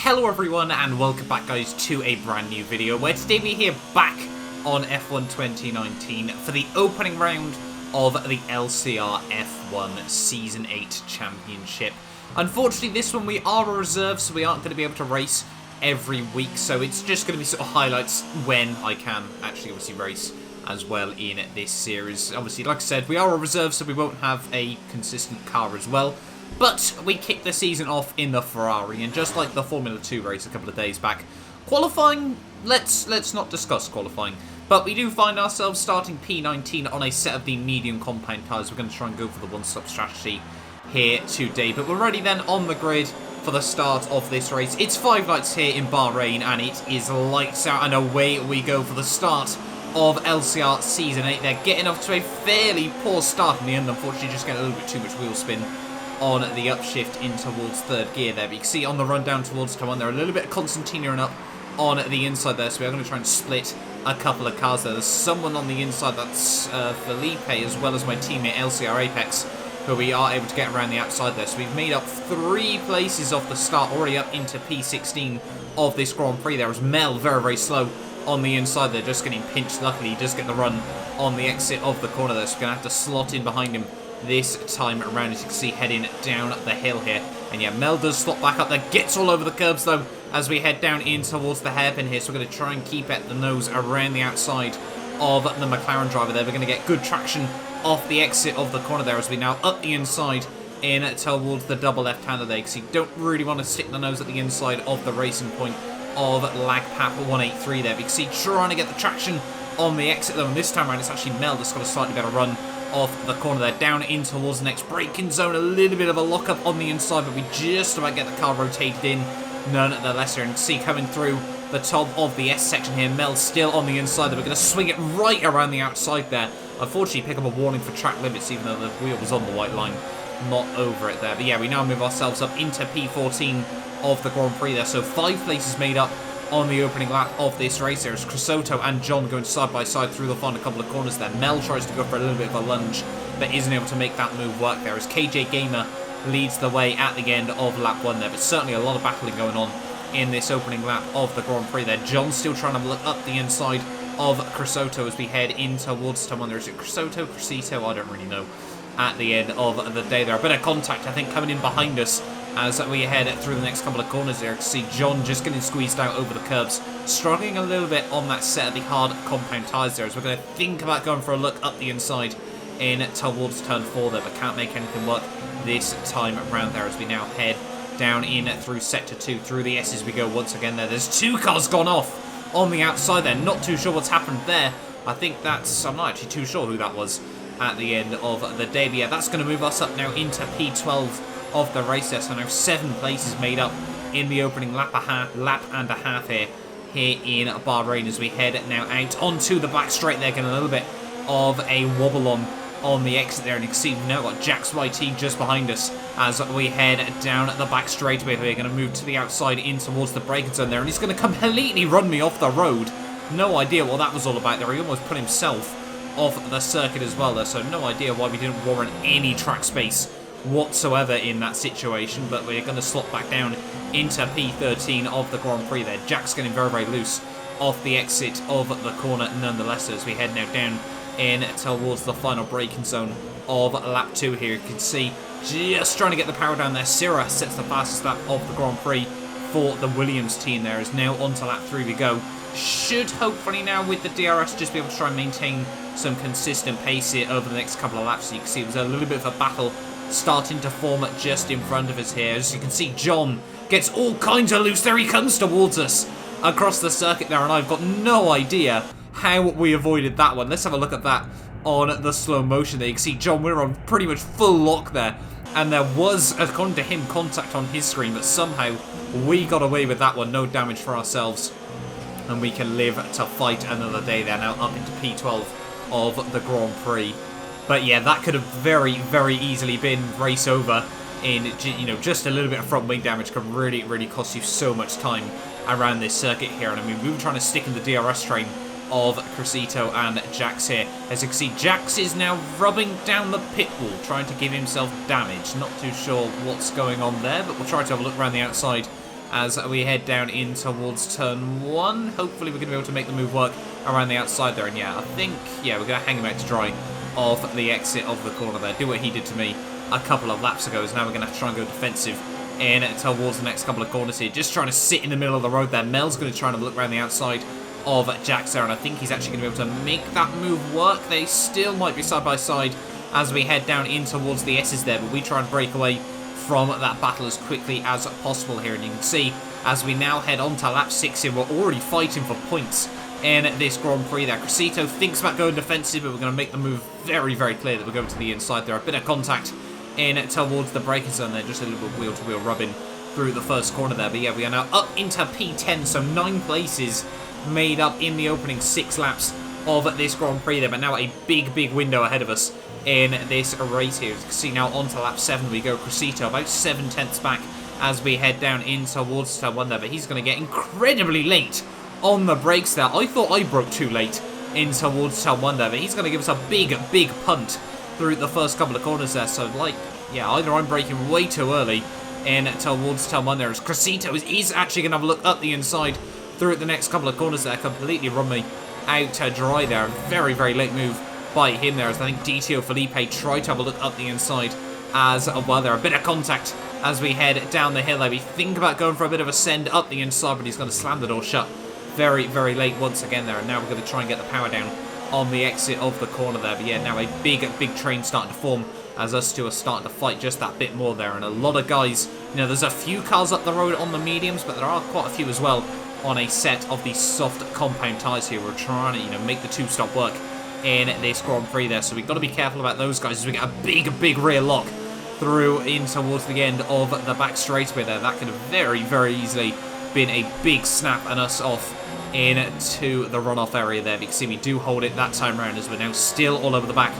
Hello everyone and welcome back guys to a brand new video where today we're here back on F1 2019 for the opening round of the LCR F1 Season 8 Championship. Unfortunately this one we are a reserve, so we aren't going to be able to race every week, so it's just going to be sort of highlights when I can actually obviously race as well in this series. Obviously, like I said, we are a reserve, so we won't have a consistent car as well. But we kicked the season off in the Ferrari, and just like the Formula 2 race a couple of days back, qualifying, let's not discuss qualifying, but we do find ourselves starting P19 on a set of the medium compound tyres. We're going to try and go for the one-stop strategy here today, but we're ready then on the grid for the start of this race. It's 5 lights here in Bahrain, and it is lights out, and away we go for the start of LCR Season 8. They're getting off to a fairly poor start in the end, unfortunately just getting a little bit too much wheel spin on the upshift in towards third gear there. But you can see on the run down towards turn 1, they're a little bit Constantina and up on the inside there, so we're going to try and split a couple of cars there. There's someone on the inside, that's Felipe, as well as my teammate LCR Apex, who we are able to get around the outside there. So we've made up 3 places off the start, already up into P16 of this Grand Prix there, as Mel, very, very slow on the inside there, just getting pinched. Luckily, he does get the run on the exit of the corner there, so we're going to have to slot in behind him this time around, as you can see, heading down the hill here. And yeah, Mel does slot back up there, gets all over the curbs though, as we head down in towards the hairpin here. So we're going to try and keep at the nose around the outside of the McLaren driver there. We're going to get good traction off the exit of the corner there, as we now up the inside in towards the double left-hander there, because you don't really want to stick the nose at the inside of the racing point of lag pack 183 there. But you can see trying to get the traction on the exit though, and this time around it's actually Mel that's got a slightly better run off the corner there, down in towards the next braking zone. A little bit of a lock-up on the inside, but we just about get the car rotated in nonetheless here. And you can see coming through the top of the S section here, Mel still on the inside there. We're going to swing it right around the outside there. Unfortunately, pick up a warning for track limits, even though the wheel was on the white line, not over it there. But yeah, we now move ourselves up into P14 of the Grand Prix there. So 5 places made up on the opening lap of this race. There's Crisoto and John going side by side through the final couple of corners there. Mel tries to go for a little bit of a lunge, but isn't able to make that move work there, as KJ Gamer leads the way at the end of lap 1 there. But certainly a lot of battling going on in this opening lap of the Grand Prix there. John still trying to look up the inside of Crisoto as we head in towards turn 1 there. Is it Crisoto, Crisito? I don't really know at the end of the day there. A bit of contact, I think, coming in behind us as we head through the next couple of corners there. You can see John just getting squeezed out over the curbs, struggling a little bit on that set of the hard compound tyres there, as we're going to think about going for a look up the inside in towards turn 4 there, but can't make anything work this time around there, as we now head down in through sector 2. Through the S's we go once again there. There's 2 cars gone off on the outside there. Not too sure what's happened there. I think that's, I'm not actually too sure who that was at the end of the day. But yeah, that's going to move us up now into P12 of the race there. So now 7 places made up in the opening lap and a half here in Bahrain, as we head now out onto the back straight there, getting a little bit of a wobble on the exit there. And you can see we've now got Jax YT just behind us as we head down the back straightaway. We're going to move to the outside in towards the braking zone there, and he's going to completely run me off the road. No idea what that was all about there. He almost put himself off the circuit as well there, so no idea why we didn't warrant any track space whatsoever in that situation. But we're going to slot back down into P13 of the Grand Prix there. Jack's getting very, very loose off the exit of the corner nonetheless, as we head now down in towards the final braking zone of lap 2 here. You can see just trying to get the power down there. Syrah sets the fastest lap of the Grand Prix for the Williams team there, as now onto lap 3 we go. Should hopefully now with the DRS just be able to try and maintain some consistent pace here over the next couple of laps. So you can see it was a little bit of a battle starting to form just in front of us here. As you can see, John gets all kinds of loose. There he comes towards us across the circuit there, and I've got no idea how we avoided that one. Let's have a look at that on the slow motion there. You can see John, we're on pretty much full lock there, and there was, according to him, contact on his screen, but somehow we got away with that one. No damage for ourselves, and we can live to fight another day there, now up into P12 of the Grand Prix. But yeah, that could have very, very easily been race over in, you know, just a little bit of front wing damage could really, really cost you so much time around this circuit here. And I mean, we were trying to stick in the DRS train of Crisito and Jax here. As you can see, Jax is now rubbing down the pit wall, trying to give himself damage. Not too sure what's going on there, but we'll try to have a look around the outside as we head down in towards turn 1. Hopefully we're going to be able to make the move work around the outside there. And yeah, I think, yeah, we're going to hang him out to dry off the exit of the corner there. Do what he did to me a couple of laps ago. So now we're going to have to try and go defensive in towards the next couple of corners here. Just trying to sit in the middle of the road there. Mel's going to try and look around the outside of Jax there. And I think he's actually going to be able to make that move work. They still might be side by side as we head down in towards the S's there. But we try and break away from that battle as quickly as possible here. And you can see as we now head on to lap 6 here, we're already fighting for points in this Grand Prix there. Crescito thinks about going defensive, but we're going to make the move very, very clear that we're going to the inside there. A bit of contact in towards the braking zone there, just a little bit wheel-to-wheel rubbing through the first corner there. But yeah, we are now up into P10, so 9 places made up in the opening 6 laps of this Grand Prix there. But now a big, big window ahead of us in this race here. As you can see now onto lap 7 we go. Crescito about 7/10 back as we head down in towards turn 1 there, but he's going to get incredibly late on the brakes there. I thought I broke too late in towards turn 1 there, but he's going to give us a big, big punt through the first couple of corners there. So like, yeah, either I'm braking way too early in towards turn 1 there, as Crescito is actually going to have a look up the inside through the next couple of corners there, completely run me out to dry there. Very, very late move by him there, as I think DTO Felipe tried to have a look up the inside as well there. A bit of contact as we head down the hill there. We think about going for a bit of a send up the inside, but he's going to slam the door shut very, very late once again there. And now we're going to try and get the power down on the exit of the corner there. But yeah, now a big, big train starting to form as us two are starting to fight just that bit more there. And a lot of guys, you know, there's a few cars up the road on the mediums, but there are quite a few as well on a set of these soft compound tyres here. We're trying to, you know, make the two-stop work in this Grand Prix there, so we've got to be careful about those guys as we get a big, big rear lock through in towards the end of the back straightaway there. That could have very, very easily been a big snap and us off into the runoff area there. But you can see we do hold it that time round as we're now still all over the back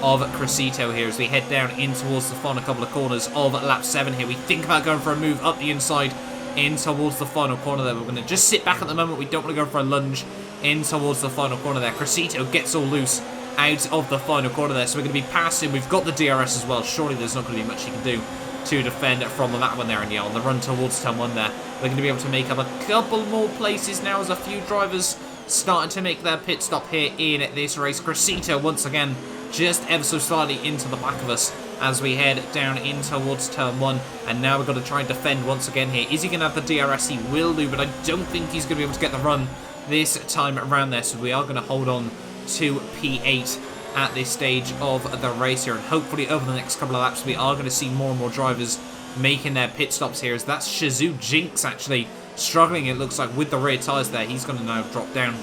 of Crescito here as we head down in towards the final couple of corners of lap 7 here. We think about going for a move up the inside in towards the final corner there. We're going to just sit back at the moment. We don't want to go for a lunge in towards the final corner there. Crescito gets all loose out of the final corner there, so we're going to be passing. We've got the DRS as well. Surely there's not going to be much you can do to defend from that one there. And yeah, on the run towards turn 1 there, we're going to be able to make up a couple more places now as a few drivers starting to make their pit stop here in this race. Crescito once again just ever so slightly into the back of us as we head down in towards turn 1. And now we've got to try and defend once again here. Is he going to have the DRS? He will do, but I don't think he's going to be able to get the run this time around there. So we are going to hold on to P8 at this stage of the race here. And hopefully over the next couple of laps, we are going to see more and more drivers making their pit stops here. As that's Shazoo Jinx actually struggling, it looks like, with the rear tyres there. He's going to now drop down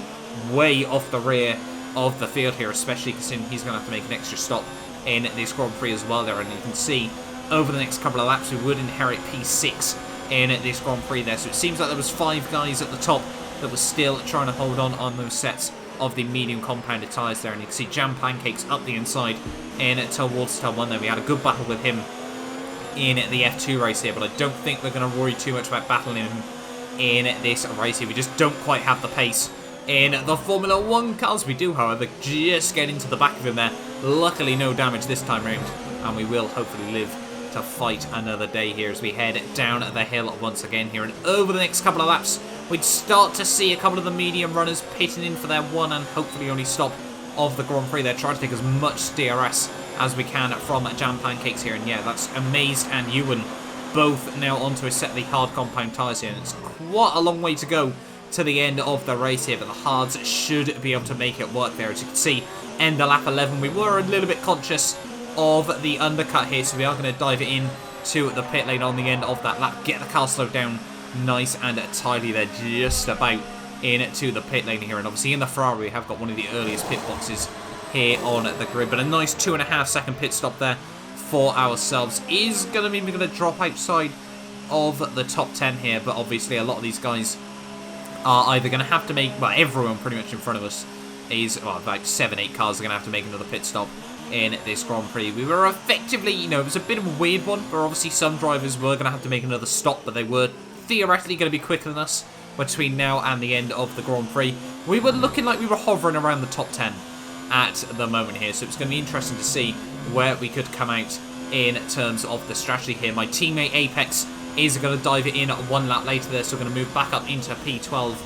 way off the rear of the field here, especially considering he's going to have to make an extra stop in this Grand Prix as well there. And you can see over the next couple of laps, we would inherit P6 in this Grand Prix there. So it seems like there was 5 guys at the top that was still trying to hold on those sets of the medium compounded tyres there. And you can see Jam Pancakes up the inside in towards turn 1 there. We had a good battle with him in the F2 race here, but I don't think we're going to worry too much about battling him in this race here. We just don't quite have the pace in the Formula 1 cars. We do, however, just get into the back of him there. Luckily, no damage this time round, and we will hopefully live to fight another day here as we head down the hill once again here. And over the next couple of laps, we'd start to see a couple of the medium runners pitting in for their one and hopefully only stop of the Grand Prix. They're trying to take as much DRS as we can from Jam Pancakes here. And yeah, that's Amazed and Ewan both now onto a set of the hard compound tyres here. And it's quite a long way to go to the end of the race here, but the hards should be able to make it work there. As you can see, end of lap 11, we were a little bit conscious of the undercut here, so we are going to dive it in to the pit lane on the end of that lap, get the car slowed down nice and tidy there, just about into the pit lane here. And obviously in the Ferrari, we have got one of the earliest pit boxes here on the grid, but a nice 2.5 second pit stop there for ourselves is going to mean we're going to drop outside of the top 10 here. But obviously a lot of these guys are either going to have to make, well, everyone pretty much in front of us is, well, about 7-8 cars are going to have to make another pit stop in this Grand Prix. We were effectively, you know, it was a bit of a weird one, where obviously some drivers were going to have to make another stop, but they were theoretically going to be quicker than us between now and the end of the Grand Prix. We were looking like we were hovering around the top 10 at the moment here, so it's going to be interesting to see where we could come out in terms of the strategy here. My teammate Apex is going to dive it in 1 lap later there. So we're going to move back up into P12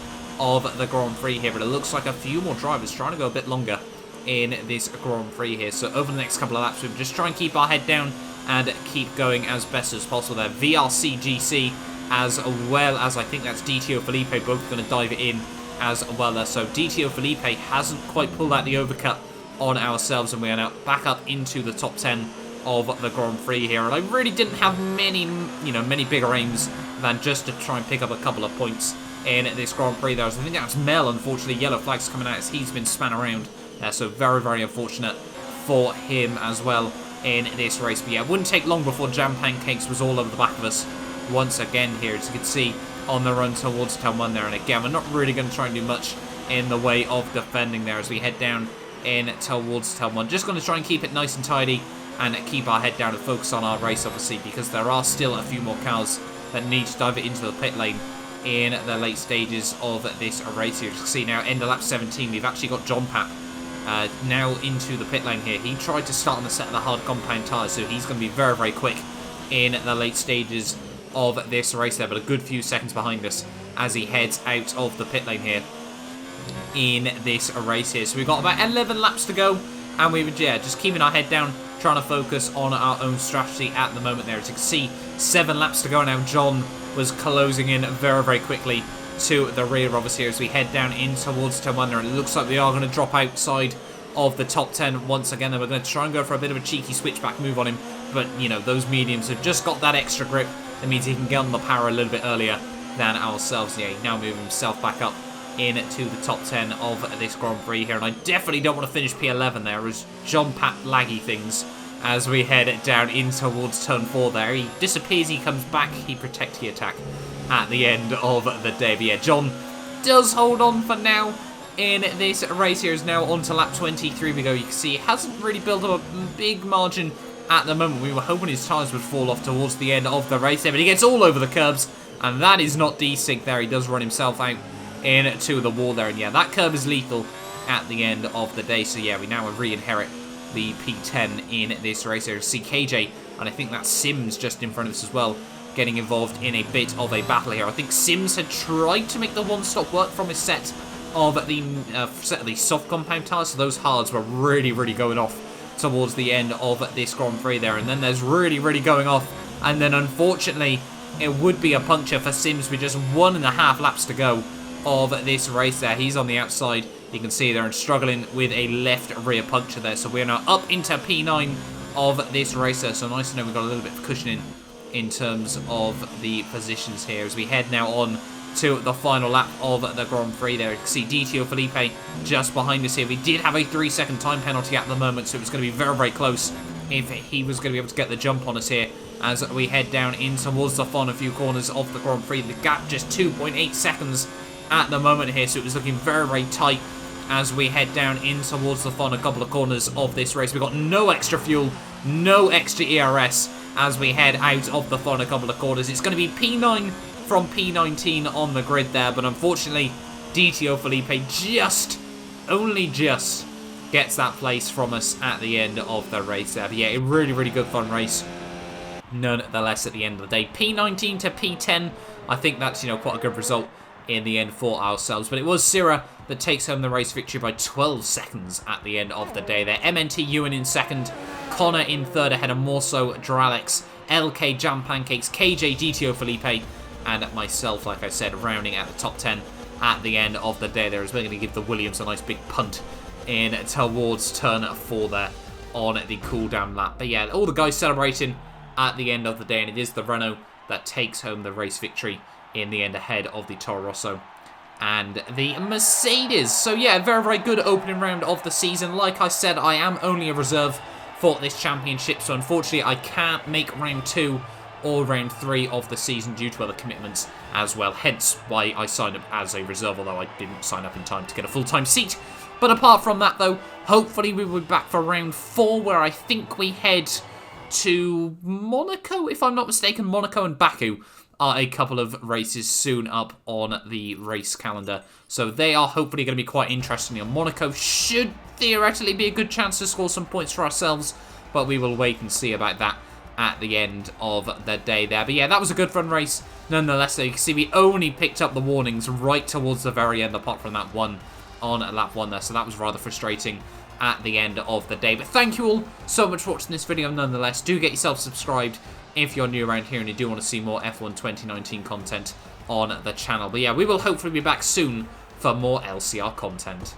of the Grand Prix here. But it looks like a few more drivers trying to go a bit longer in this Grand Prix here. So over the next couple of laps, we'll just try and keep our head down and keep going as best as possible there. VRC GC as well as, I think that's DTO Felipe, both going to dive it in as well there. So DTO Felipe hasn't quite pulled out the overcut on ourselves, and we are now back up into the top 10 of the Grand Prix here. And I really didn't have many, many bigger aims than just to try and pick up a couple of points in this Grand Prix there. So I think that's Mel, unfortunately. Yellow flags coming out as he's been spun around. So very, very unfortunate for him as well in this race. But yeah, it wouldn't take long before Jam Pancakes was all over the back of us once again here, as you can see on the run towards turn 1 there. And again, we're not really going to try and do much in the way of defending there as we head down in towards turn 1. Just going to try and keep it nice and tidy and keep our head down and focus on our race, obviously, because there are still a few more cars that need to dive it into the pit lane in the late stages of this race here. As you can see now, end of lap 17, we've actually got John Pap now into the pit lane here. He tried to start on the set of the hard compound tyres, so he's going to be very, very quick in the late stages of this race there, but a good few seconds behind us as he heads out of the pit lane here in this race here. So we've got about 11 laps to go, and we've just keeping our head down, trying to focus on our own strategy at the moment there. As you can see, 7 laps to go now. John was closing in very, very quickly to the rear of us here as we head down in towards turn 1 there. And it looks like we are going to drop outside of the top 10 once again. And we're going to try and go for a bit of a cheeky switchback move on him. But, those mediums have just got that extra grip. That means he can get on the power a little bit earlier than ourselves. Yeah, he now moving himself back up into the top 10 of this Grand Prix here. And I definitely don't want to finish P11 there as John Pat laggy things as we head down in towards turn 4 there. He disappears, he comes back, he protects the attack at the end of the day. But yeah, John does hold on for now in this race here. Is now on to lap 23 we go. You can see he hasn't really built up a big margin at the moment. We were hoping his tyres would fall off towards the end of the race there, but he gets all over the curbs, and that is not desync there. He does run himself out into the wall there, and yeah, that curb is lethal at the end of the day. So yeah, we now re-inherit the P10 in this race here. See KJ, and I think that's Sims just in front of us as well, getting involved in a bit of a battle here. I think Sims had tried to make the one-stop work from his set of the soft compound tyres, so those hards were really, really going off towards the end of this Grand Prix there. And then there's really, really going off, and then unfortunately it would be a puncture for Sims with just 1.5 laps to go of this race there. He's on the outside, you can see there, and struggling with a left rear puncture there. So we're now up into P9 of this race there. So nice to know we've got a little bit of cushioning in terms of the positions here as we head now on to the final lap of the Grand Prix there. You can see DTO Felipe just behind us here. We did have a 3-second time penalty at the moment, so it was going to be very, very close if he was going to be able to get the jump on us here as we head down in towards the final few corners of the Grand Prix. The gap just 2.8 seconds at the moment here, so it was looking very, very tight as we head down in towards the final couple of corners of this race. We've got no extra fuel, no extra ERS as we head out of the final couple of corners. It's going to be P9 from P19 on the grid there, but unfortunately DTO Felipe only just gets that place from us at the end of the race there. But yeah, a really, really good fun race nonetheless at the end of the day. P19 to P10, I think that's, quite a good result in the end for ourselves. But it was Syrah that takes home the race victory by 12 seconds at the end of the day there. MNT Ewan in second, Connor in third ahead of Morso, Dralex, LK Jam Pancakes, KJ DTO Felipe, and myself, like I said, rounding out the top 10 at the end of the day there, as we're going to give the Williams a nice big punt in towards turn 4 there on the cool-down lap. But yeah, all the guys celebrating at the end of the day, and it is the Renault that takes home the race victory in the end ahead of the Toro Rosso and the Mercedes. So yeah, very, very good opening round of the season. Like I said, I am only a reserve for this championship, so unfortunately I can't make round 2 or round 3 of the season due to other commitments as well, hence why I signed up as a reserve, although I didn't sign up in time to get a full-time seat. But apart from that though, hopefully we will be back for round 4, where I think we head to Monaco, if I'm not mistaken. Monaco and Baku are a couple of races soon up on the race calendar, so they are hopefully going to be quite interesting. Monaco should theoretically be a good chance to score some points for ourselves, but we will wait and see about that at the end of the day there. But yeah, that was a good fun race nonetheless. So you can see we only picked up the warnings right towards the very end, apart from that one on lap 1 there. So that was rather frustrating at the end of the day. But thank you all so much for watching this video nonetheless. Do get yourself subscribed if you're new around here and you do want to see more F1 2019 content on the channel. But yeah, we will hopefully be back soon for more LCR content.